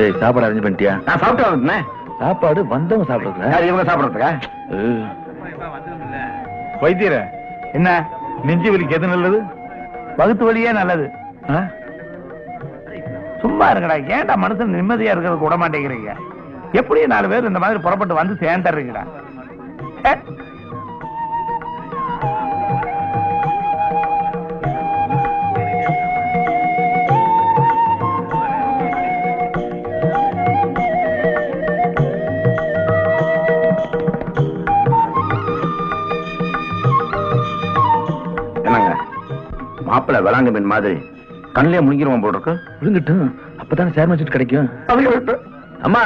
ஏய் சாப்பாடு அரேஞ்ச் பண்ணிட்டியா? நான் சாப்பிட்டு வந்தேன். சாப்பாடு வந்தவங்க சாப்பிடுறதுல இவங்க சாப்பிடுறதுக்கா? வைத்தியர என்ன நெஞ்சு வலிக்கு எது நல்லது? வகுத்து வலியே நல்லது. சும்மா இருக்கடா, ஏன்டா மனுஷன் நிம்மதியா இருக்கிறது விட மாட்டேங்கிறீங்க? எப்படி 4 பேர் இந்த மாதிரி புறப்பட்டு வந்து சேர்ந்துறீங்கடா? என்னங்க மாப்பிள்ள விளாங்க மீன் மாதிரி கண்ணிலே முழுங்கிருவோம் போல் இருக்கு. விழுங்கட்டும், அப்பதானே சேர்மன் சீட் கிடைக்கும். அம்மா,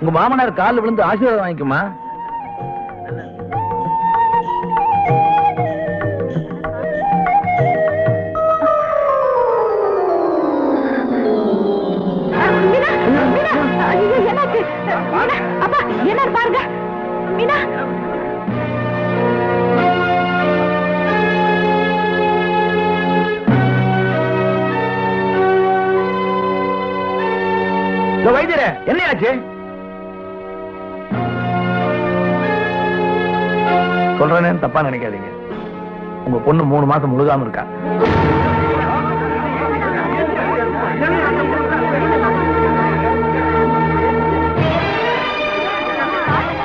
உங்க மாமனார் காலில் விழுந்து ஆசீர்வாதம் வாங்கிக்குமா. என்ன பாருங்க மீனா. வைத்தியரே என்னையாச்சு? சொல்றேன்னு தப்பா நினைக்காதீங்க. உங்க பொண்ணு 3 மாசம் முழுகாம இருக்கா.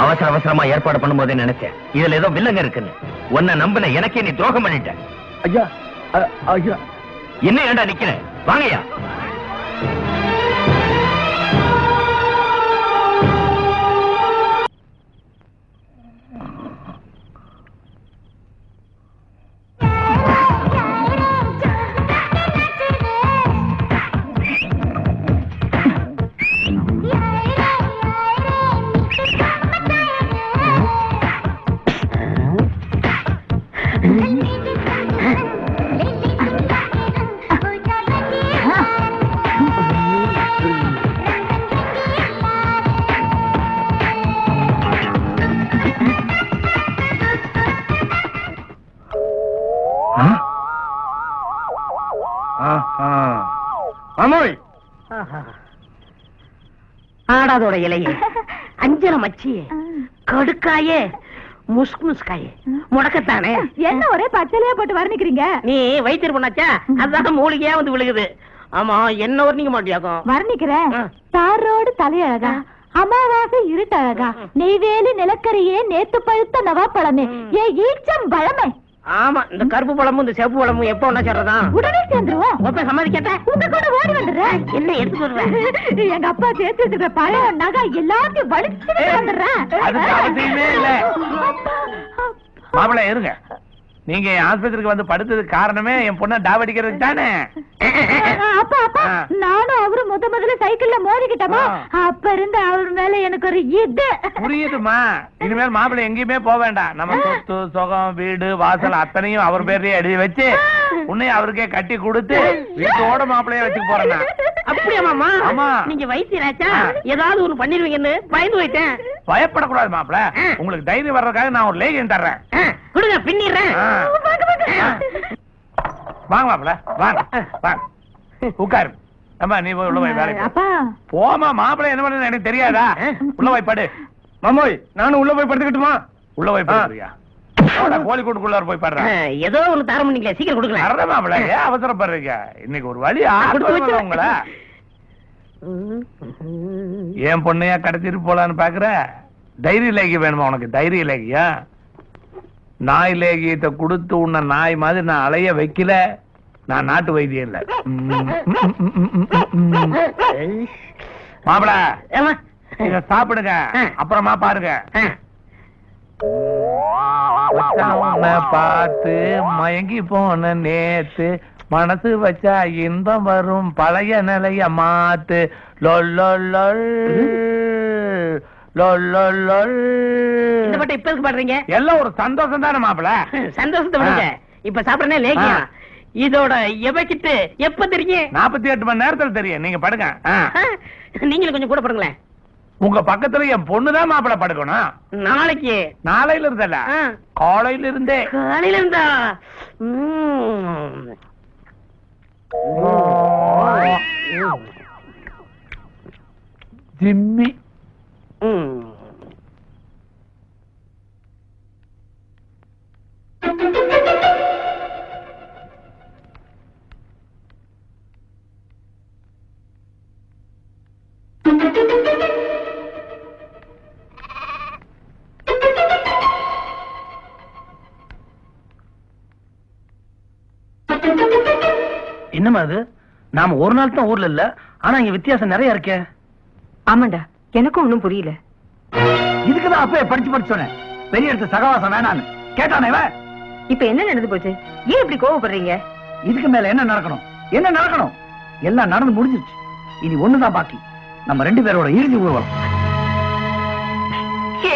அவசர அவசரமா ஏற்பாடு பண்ணும்போதே நினைச்சேன் இதுல ஏதோ வில்லங்க இருக்குன்னு. உன்னை நம்பின எனக்கே நீ துரோகம் பண்ணிட்ட. ஐயா ஐயா, என்ன ஏண்டா நிக்கிற? வாங்கய்யா. ஆடாதோட இலையே, அஞ்சல மச்சியே, கடுக்காயே, முஸ்காயே, முடக்கத்தானே. என்ன ஒரே பச்சலையா போட்டு வர்ணிக்கிறீங்க? நீ வைத்தியர் பண்ணாச்சா, அதான் மூலிகையா வந்து விழுகுது. ஆமா, என்ன வர்ணிக்க மாட்டியாக்கும்? வர்ணிக்கிறேன். தாரோடு தலையழகா, அமாவாசை இருட்டழகா, நெய்வேலி நிலக்கரியே, நேத்து பழுத்த நவாப்பழமே, ஏ ஈச்சம் பழமே. ஆமா, இந்த கருப்பு பழமும் இந்த செப்பு பழமும் எப்ப ஒன்னா சேர்றதான்? உடனே சேர்ந்துருவோம். சம்மதிக்கட்ட உங்க கூட ஓடி வந்துடுறேன். என்ன எடுத்து சொல்றேன்? எங்க அப்பா சேர்த்து வச்சிருக்க பழம் நகை எல்லாத்தையும் வலிச்சுட்டு வந்துடுறேன். அதுக்கு அவசியமே இல்ல. மாப்பிள்ளை இருங்க, நீங்க ஆஸ்பத்திரிக்கு வந்து படுத்ததுக்கு காரணமே என் பொண்ணை டாவடிக்கிறது தானே? அப்பா அப்பா, நானும் அவரு முதல்ல சைக்கிள்ல மோதிக்கிட்டோமா, அப்ப இருந்து அவர் மேல எனக்கு ஒரு இது. புரியுதுமா, இனிமேல் மாப்பிள்ளை எங்கேயுமே போக வேண்டாம். நம்ம சொத்து சுகம் வீடு வாசல் அத்தனையும் அவர் பேர்லயே எழுதி வச்சு உன்னை அவருக்கே கட்டி கொடுத்து வீட்டோட மாப்பிள்ளைய வச்சுக்க போறேன். அப்படியா மாமா? ஆமா. நீங்க வைத்தியராச்சா, ஏதாவது ஒரு பண்ணிருவீங்கன்னு பயந்து போயிட்டேன். பயப்படக்கூடாது மாப்பிள்ள, உங்களுக்கு தைரியம் வர்றதுக்காக நான் ஒரு லேகியம் தர்றேன். கொடுங்க, பின்னிடுறேன். வாங்க மாப்பிள்ள, வாங்க வாங்க, உட்காரு. அம்மா நீ உள்ள போய் வேலை போமா. மாப்பிள்ளை என்ன பண்ண எனக்கு தெரியாதா? உள்ள போய் படு. மாமோய், நானும் உள்ள போய் படுத்துக்கிட்டுமா? உள்ள போய் படுறியா? கோழிக்கூட்டுக்குள்ள போய் படுறேன். ஏதோ ஒண்ணு தர முடியல, சீக்கிரம் கொடுக்கலாம். அறத மாப்பிள்ள, ஏன் அவசரப்படுறீங்க? இன்னைக்கு ஒரு வழி உங்களை. ஏன் பொண்ணையா கடத்திட்டு போலான்னு பாக்குற? தைரிய லேகி வேணுமா உனக்கு? தைரிய லேகியா? நாய் லேகியத்தை கொடுத்து உன்னை நாய் மாதிரி நான் அலைய வைக்கல. நான் நாட்டு வைத்தியம் இல்ல. மாப்பிள இத சாப்பிடுங்க, அப்புறமா பாருங்க. பார்த்து மயங்கி போன நேத்து, மனசு வச்சா இன்பம் வரும், பழைய நிலைய மாத்து. எல்லாம் ஒரு சந்தோஷம் தானே மாப்பிள? சந்தோஷத்தை விடுங்க, இப்ப சாப்பிடனே லேகியா. இதோட எவக்கிட்டு எப்ப தெரியும்? 48 மணி நேரத்துல தெரியும். நீங்க படுங்க. நீங்களும் கொஞ்சம் கூட படுங்களேன். உங்க பக்கத்துல என் பொண்ணுதான் மாப்பிள படுக்கணும். நாளைக்கு? நாளையில இருந்தல, காலையில இருந்தே. காலையில இருந்தா? ஜிம்மி. என்னமா அது? நாம ஒரு நாள் தான் ஊர்ல இல்ல, ஆனா இங்க வித்தியாசம் நிறைய இருக்கே. ஆமாண்டா, எனக்கும் ஒண்ணும் புரியல. இதுக்குதான் அப்பவே படிச்சு சொன்னேன், பெரிய இடத்து சகவாசம் வேணான்னு. கேட்டானே இவன். இப்ப என்ன நடந்து போச்சு? ஏன் இப்படி கோவப்படுறீங்க? இதுக்கு மேல என்ன நடக்கணும்? என்ன நடக்கணும்? எல்லாம் நடந்து முடிஞ்சிருச்சு. இனி ஒண்ணுதான் பாக்கி, நம்ம 2 பேரோட இறுதி ஊர்வலம்.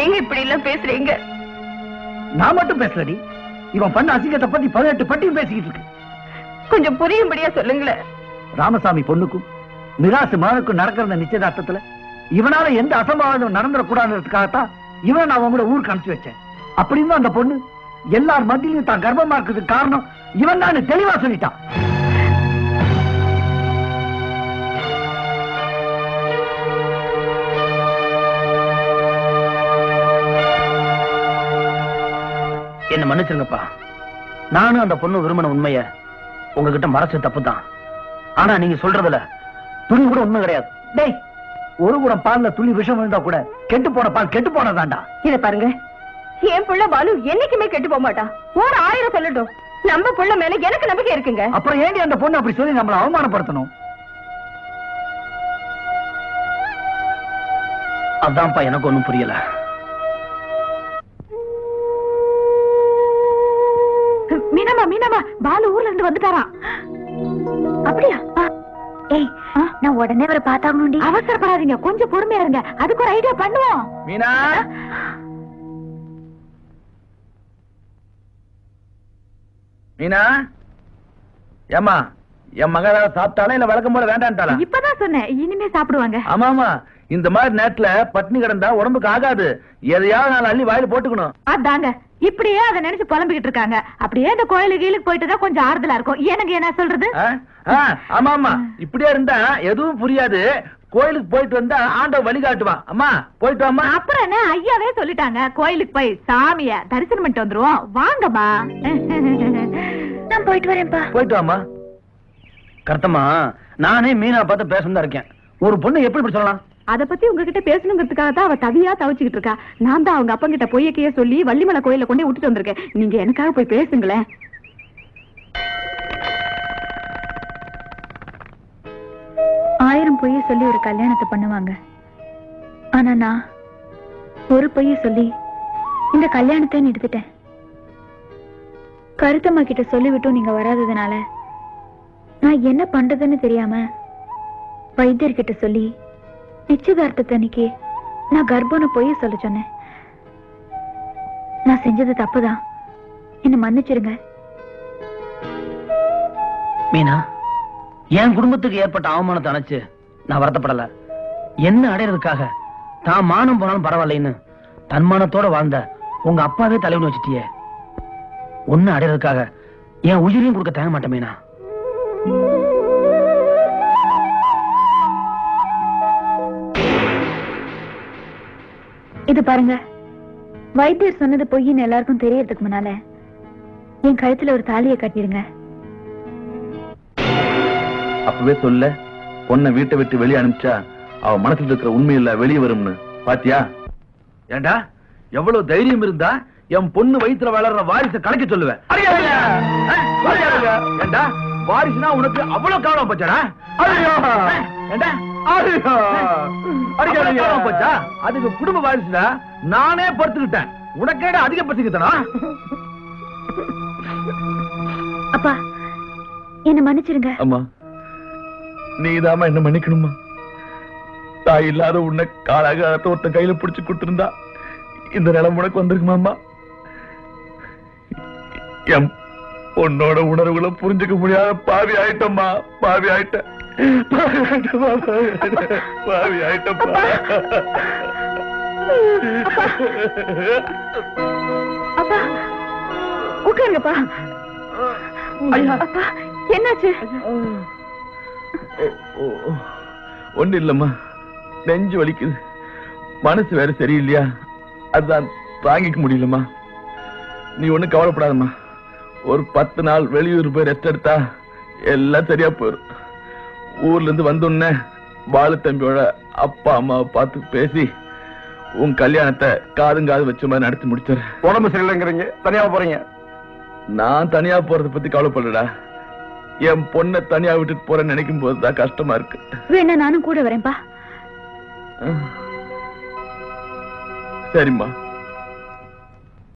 ஏங்க இப்படி எல்லாம் பேசுறீங்க? நான் மட்டும் பேசலடி, இவன் பண்ண அசிங்கத்தை பத்தி 18 பட்டியும் பேசிக்கிட்டு இருக்கு. கொஞ்சம் புரியும்படியா சொல்லுங்களேன். ராமசாமி பொண்ணுக்கும் மிராசு மகனுக்கும் நடக்கிற நிச்சயதார்த்தத்துல இவனால எந்த அசம்பாவிதம் நடந்துடக்கூடாதுக்காகத்தான் இவனை நான் உங்களோட ஊருக்கு அனுப்பிச்சு வச்சேன். அப்படின்னு அந்த பொண்ணு எல்லார் மத்தியிலும் தான் கர்ப்பமா இருக்கிறதுக்கு காரணம் இவன் தான் தெளிவா சொல்லிட்டான். என்ன மன்னிச்சிருங்கப்பா, நானும் அந்த பொண்ணு விரும்பின உண்மைய உங்ககிட்ட மறைச்ச தப்புதான். ஆனா நீங்க சொல்றதுல துளி கூட உண்மை கிடையாது. டேய், ஒரு குடம் பால்ல துளி விஷம் விழுந்தா கூட கெட்டு போன பால் கெட்டு போனதாண்டா. இத பாருங்க, என் புள்ள பாலு என்னைக்குமே கெட்டு போக மாட்டான். ஒரு 1000 சொல்லட்டும், நம்ம புள்ள மேல எனக்கு நம்பிக்கை இருக்குங்க. அப்புறம் ஏண்டி அந்த பொண்ணு அப்படி சொல்லி நம்மளை அவமானப்படுத்தணும்? அதான்ப்பா எனக்கு ஒண்ணும் புரியல. மீனம்மா, பாலு ஊர்ல இருந்து வந்துட்டாராம். அப்படியா? ஏய், நான் உடனே அவரை பார்த்தாகணும்டி. அவசரப்படாதீங்க, கொஞ்சம் பொறுமையா இருங்க, அதுக்கு ஒரு ஐடியா பண்ணுவோம். மீனா, மீனா, ஏமா என் மக சாப்பிட்டாலும் இல்ல வழக்கம் போல வேண்டான்ட்டாளா? இப்பதான் சொன்னேன், இனிமே சாப்பிடுவாங்க. ஆமா, இந்த மாதிரி நேரத்துல பட்னி கிடந்தா உடம்புக்கு ஆகாது. எதையாவது நான் அள்ளி வாயில போட்டுக்கணும். அதாங்க, இப்படியே அதை நினைச்சு புலம்பிக்கிட்டு இருக்காங்க. அப்படியே இந்த கோயிலுக்கு போயிட்டுதான் கொஞ்சம் ஆறுதலா இருக்கும். எனக்கு என்ன சொல்றது? ஆமா, இப்படியே இருந்தா எதுவும் புரியாது. கோயிலுக்கு போயிட்டு வந்தா ஆண்டவ வழிகாட்டுவான். அம்மா போயிட்டு வாமா. அப்புறம் என்ன, ஐயாவே சொல்லிட்டாங்க, கோயிலுக்கு போய் சாமிய தரிசனம் பண்ணிட்டு வந்துருவோம். வாங்கம்மா. நான் போயிட்டு வரேன்ப்பா. போயிட்டு வாமா. கருத்தம்மா, நானே மீனா பார்த்து பேசணும் இருக்கேன். ஒரு பொண்ணு எப்படி இப்படி சொல்லலாம்? அத பத்தி உங்ககிட்ட பேசணுங்கிறதுக்காக தான் அவ தவியா தவிச்சுக்கிட்டு இருக்கா. நான் தான் அவங்க அப்பா கிட்ட பொய்யக்கையே சொல்லி வள்ளிமலை கோயில கொண்டே விட்டுட்டு வந்திருக்கேன். நீங்க எனக்காக போய் பேசுங்களேன். 1000 பொய்ய சொல்லி ஒரு கல்யாணத்தை பண்ணுவாங்க. ஆனா நான் ஒரு பொய்ய சொல்லி இந்த கல்யாணத்தை நிறுத்திட்டேன். கருத்தம்மா கிட்ட சொல்லிவிட்டும் நீங்க வராததுனால நான் என்ன பண்றதுன்னு தெரியாம வைத்தியர்கிட்ட சொல்லி நிச்சயதார்த்தத்தை அன்னைக்கு நான் கர்ப்பம்னு பொய்ய சொல்ல சொன்னேன். நான் செஞ்சது தப்புதான், என்ன மன்னிச்சிருங்க. மீனா, என் குடும்பத்துக்கு ஏற்பட்ட அவமானத்தை அணைச்சு நான் வருத்தப்படல. என்ன அடையிறதுக்காக தான் மானம் போனாலும் பரவாயில்லைன்னு தன்மானத்தோட வாழ்ந்த உங்க அப்பாவே தலைவன் வச்சுட்டியே. ஒன்னு அடையிறதுக்காக என் உயிரையும் கொடுக்க தயங்க மாட்டேன் மீனா. இது பாருங்க, வைத்தியர் சொன்னது பொய்ன்னு எல்லாருக்கும் தெரியறதுக்கு முன்னால என் கழுத்துல ஒரு தாலியை கட்டிடுங்க. அப்பவே சொல்ல, பொண்ணை வீட்டை விட்டு வெளியே அனுப்பிச்சா அவ மனசுல இருக்கிற உண்மை இல்ல வெளியே வரும்னு. பாத்தியா? ஏண்டா, எவ்வளவு தைரியம் இருந்தா என் பொண்ணு வயிற்றுல வளர்ற வாரிசை கலைக்க சொல்லுவேன். ஏண்டா, வாரிசுனா உனக்கு அவ்வளவு கவனம் போச்சாடா? போச்சா? அதுக்கு குடும்ப வாரிசுடா, நானே பொறுத்துக்கிட்டேன். உனக்கேட அதிக பசிக்கிட்டனா? அப்பா, என்ன மன்னிச்சிருங்க. அம்மா, நீதாமா என்ன மன்னிக்கணுமா? தாய் இல்லாத உன்னை காலாக ஒருத்த கையில பிடிச்சு கொடுத்திருந்தா இந்த நிலம் உனக்கு வந்திருக்குமாமா? என் பொண்ணோட உணர்வுகளை புரிஞ்சுக்க முடியாத பாவி ஆயிட்டம்மா, பாவி ஆயிட்டேன். பாவி ஆயிட்டப்பா. அப்பா, உட்காருங்கப்பா. அப்பா, என்னாச்சு? ஒண்ணு இல்லம்மா, நெஞ்சு வலிக்குது, மனசு வேற சரியில்லையா, அதுதான் தாங்கிக்க முடியலம்மா. நீ ஒண்ணும் கவலைப்படாதம்மா. ஒரு 10 நாள் வெளியூர் போய் ரெஸ்ட் எடுத்தா எல்லாம் சரியா போயிடும். ஊர்ல இருந்து வந்தோடனே பாலு தம்பியோட அப்பா அம்மாவை பார்த்து பேசி உன் கல்யாணத்தை காது வச்ச மாதிரி நடத்தி முடிச்சாரு. உடம்பு சரியில்லைங்கிறீங்க, தனியா போறீங்க? நான் தனியா போறதை பத்தி கவலைப்படலடா. என் பொண்ணை தனியா விட்டுட்டு போறேன்னு நினைக்கும் போதுதான் கஷ்டமா இருக்கு. வேணா நானும் கூட வரேன்பா. சரிம்மா.